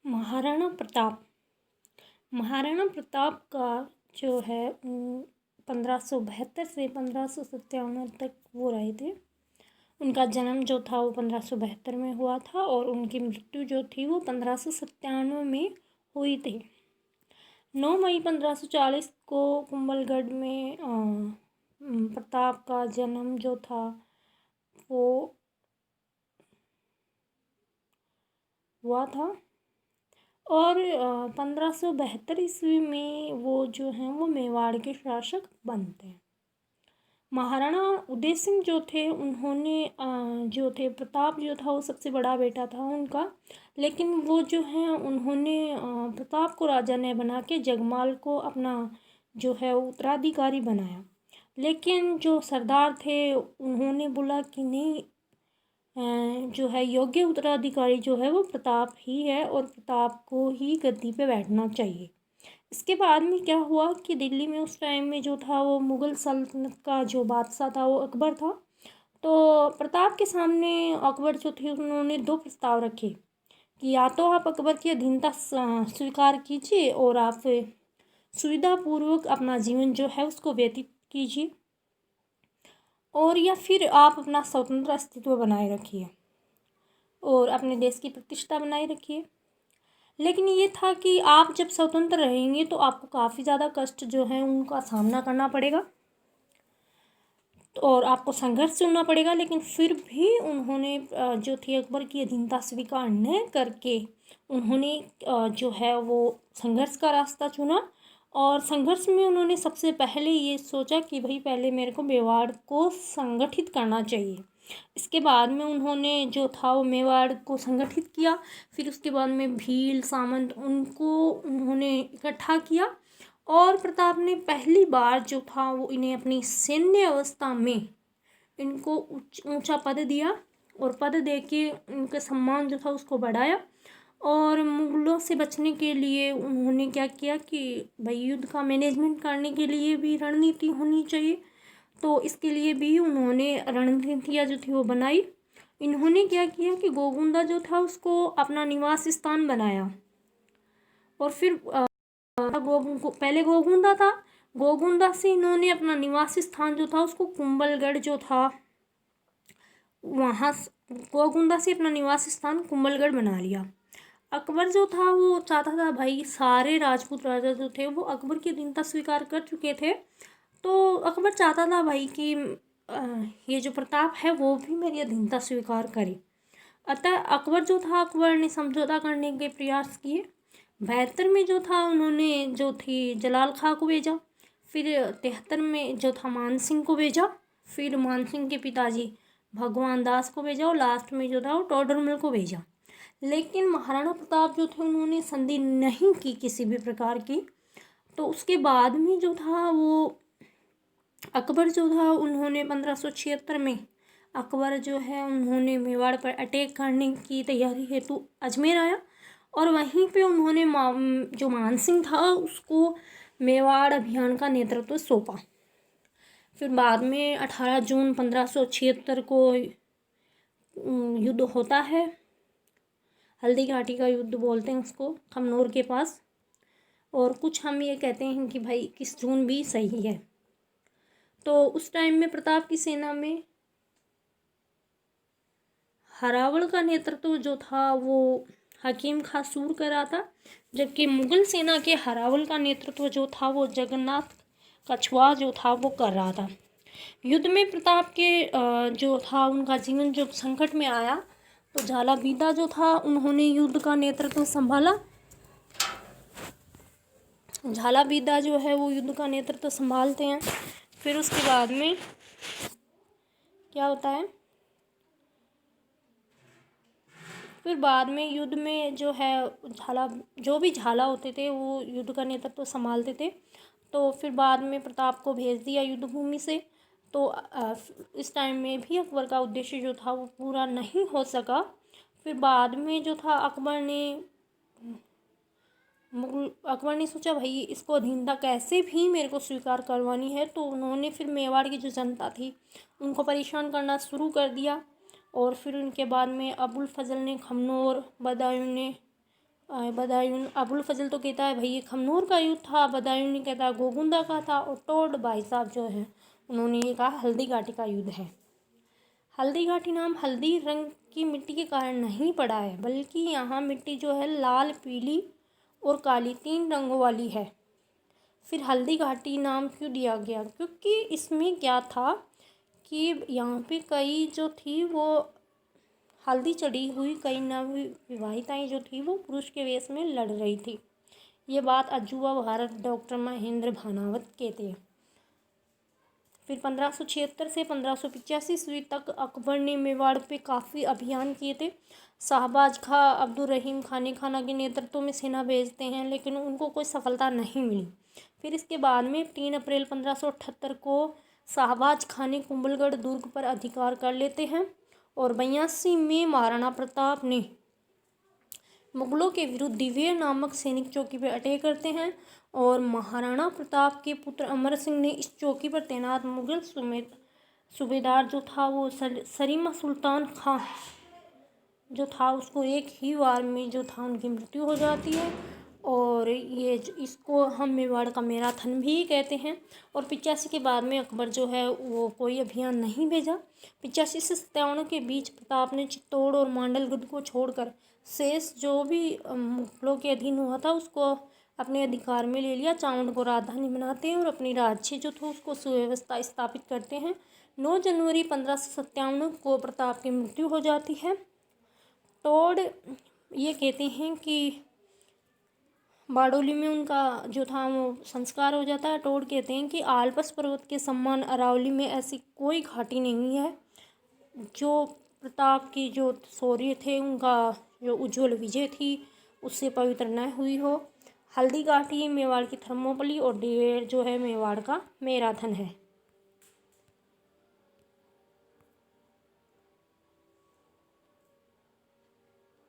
महाराणा प्रताप। महाराणा प्रताप का जो है 1572 से 1597 तक वो रहे थे। उनका जन्म जो था वो 1572 में हुआ था और उनकी मृत्यु जो थी वो 1597 में हुई थी। 9 मई 1540 को कुंभलगढ़ में प्रताप का जन्म जो था वो हुआ था और 1572 में वो जो हैं वो मेवाड़ के शासक बनते हैं। महाराणा उदय सिंह जो थे उन्होंने जो थे प्रताप जो था वो सबसे बड़ा बेटा था उनका, लेकिन वो जो है उन्होंने प्रताप को राजा ने बना के जगमाल को अपना जो है उत्तराधिकारी बनाया। लेकिन जो सरदार थे उन्होंने बोला कि नहीं, जो है योग्य उत्तराधिकारी जो है वो प्रताप ही है और प्रताप को ही गद्दी पे बैठना चाहिए। इसके बाद में क्या हुआ कि दिल्ली में उस टाइम में जो था वो मुग़ल सल्तनत का जो बादशाह था वो अकबर था। तो प्रताप के सामने अकबर जो थे उन्होंने दो प्रस्ताव रखे कि या तो आप अकबर की अधीनता स्वीकार कीजिए और आप सुविधापूर्वक अपना जीवन जो है उसको व्यतीत कीजिए, और या फिर आप अपना स्वतंत्र अस्तित्व बनाए रखिए और अपने देश की प्रतिष्ठा बनाए रखिए। लेकिन ये था कि आप जब स्वतंत्र रहेंगे तो आपको काफ़ी ज़्यादा कष्ट जो है उनका सामना करना पड़ेगा और आपको संघर्ष चुनना पड़ेगा। लेकिन फिर भी उन्होंने जो थी अकबर की अधीनता स्वीकार न करके उन्होंने जो है वो संघर्ष का रास्ता चुना। और संघर्ष में उन्होंने सबसे पहले ये सोचा कि भाई पहले मेरे को मेवाड़ को संगठित करना चाहिए। इसके बाद में उन्होंने जो था वो मेवाड़ को संगठित किया। फिर उसके बाद में भील सामंत उनको उन्होंने इकट्ठा किया और प्रताप ने पहली बार जो था वो इन्हें अपनी सैन्य अवस्था में इनको ऊंचा पद दिया और पद दे के उनके सम्मान जो था उसको बढ़ाया। और मुगलों से बचने के लिए उन्होंने क्या किया कि भाई युद्ध का मैनेजमेंट करने के लिए भी रणनीति होनी चाहिए, तो इसके लिए भी उन्होंने रणनीतियाँ जो थी वो बनाई। इन्होंने क्या किया कि गोगुंदा जो था उसको अपना निवास स्थान बनाया और फिर पहले गोगुंदा था, गोगुंदा से इन्होंने अपना निवास स्थान जो था उसको कुंभलगढ़ जो था वहाँ गोगुंदा से अपना निवास स्थान कुंभलगढ़ बना लिया। अकबर जो था वो चाहता था भाई सारे राजपूत राजा जो थे वो अकबर की अधीनता स्वीकार कर चुके थे, तो अकबर चाहता था भाई कि ये जो प्रताप है वो भी मेरी अधीनता स्वीकार करे। अतः अकबर जो था अकबर ने समझौता करने के प्रयास किए। 72 में जो था उन्होंने जो थी जलाल खां को भेजा, फिर 73 में जो था मान सिंह को भेजा, फिर मान सिंह के पिताजी भगवान दास को भेजा और लास्ट में जो था वो टोडरमल को भेजा। लेकिन महाराणा प्रताप जो थे उन्होंने संधि नहीं की किसी भी प्रकार की। तो उसके बाद में जो था वो अकबर जो था उन्होंने 1576 में अकबर जो है उन्होंने मेवाड़ पर अटैक करने की तैयारी हेतु अजमेर आया और वहीं पे उन्होंने जो मान सिंह था उसको मेवाड़ अभियान का नेतृत्व सौंपा। फिर बाद में 18 जून 1576 को युद्ध होता है, हल्दी घाटी का युद्ध बोलते हैं उसको, खमनोर के पास। और कुछ हम ये कहते हैं कि भाई 21 जून भी सही है। तो उस टाइम में प्रताप की सेना में हरावल का नेतृत्व जो था वो हकीम खां सूर कर रहा था, जबकि मुगल सेना के हरावल का नेतृत्व जो था वो जगन्नाथ कछवाहा जो था वो कर रहा था। युद्ध में प्रताप के जो था उनका जीवन जो संकट में आया, तो झाला बीदा जो था उन्होंने युद्ध का नेतृत्व संभाला। झाला बीदा जो है वो युद्ध का नेतृत्व संभालते हैं। फिर उसके बाद में क्या होता है, फिर बाद में युद्ध में जो है झाला होते थे वो युद्ध का नेतृत्व संभालते थे। तो फिर बाद में प्रताप को भेज दिया युद्ध भूमि से। तो इस टाइम में भी अकबर का उद्देश्य जो था वो पूरा नहीं हो सका। फिर बाद में जो था अकबर ने सोचा भाई इसको अधीनता कैसे भी मेरे को स्वीकार करवानी है, तो उन्होंने फिर मेवाड़ की जो जनता थी उनको परेशान करना शुरू कर दिया। और फिर उनके बाद में अबुल फजल ने खमनोर, बदायूं ने बदायूं अबुल फजल तो कहता है भाई ये खमनोर का युद्ध था, बदायूं ने कहता है गोगुंदा का था, और टोड भाई साहब जो है उन्होंने ये कहा हल्दी घाटी का युद्ध है। हल्दी घाटी नाम हल्दी रंग की मिट्टी के कारण नहीं पड़ा है, बल्कि यहाँ मिट्टी जो है लाल, पीली और काली 3 रंगों वाली है। फिर हल्दी घाटी नाम क्यों दिया गया? क्योंकि इसमें क्या था कि यहाँ पे कई जो थी वो हल्दी चढ़ी हुई कई नवविवाहिताएँ जो थी वो पुरुष के वेश में लड़ रही थी। ये बात अजूबा भारत डॉक्टर महेंद्र भानावत कहते हैं। फिर 1576 से 1585 ईस्वी तक अकबर ने मेवाड़ पे काफ़ी अभियान किए थे। शाहबाज खां अब्दुर्रहीम खाने खाना के नेतृत्व में सेना भेजते हैं, लेकिन उनको कोई सफलता नहीं मिली। फिर इसके बाद में 3 अप्रैल 1578 को शाहबाज खां ने कुंभलगढ़ दुर्ग पर अधिकार कर लेते हैं, और 82 में महाराणा प्रताप ने मुगलों के विरुद्ध दिवेर नामक सैनिक चौकी पर अटैक करते हैं, और महाराणा प्रताप के पुत्र अमर सिंह ने इस चौकी पर तैनात मुगल सूबेदार जो था वो सलीम सुल्तान खां जो था उसको एक ही वार में जो था उनकी मृत्यु हो जाती है। और ये इसको हम मेवाड़ का मैराथन भी कहते हैं। और 85 के बाद में अकबर जो है वो कोई अभियान नहीं भेजा। 85 से 57 के बीच प्रताप ने चित्तौड़ और मांडलगढ़ को छोड़कर शेष जो भी मुगलों के अधीन हुआ था उसको अपने अधिकार में ले लिया। चावंड को राजधानी बनाते हैं और अपनी राज्य जो था उसको सुव्यवस्था स्थापित करते हैं। 9 जनवरी 1557 को प्रताप की मृत्यु हो जाती है। टोड ये कहते हैं कि बारडोली में उनका जो था वो संस्कार हो जाता है। टोड कहते हैं कि आल्पस पर्वत के समान अरावली में ऐसी कोई घाटी नहीं है जो प्रताप की जो शौर्य थे, उनका जो उज्ज्वल विजय थी उससे पवित्र न हुई हो। हल्दी घाटी मेवाड़ की थर्मोपली और दिवेर जो है मेवाड़ का मैराथन है।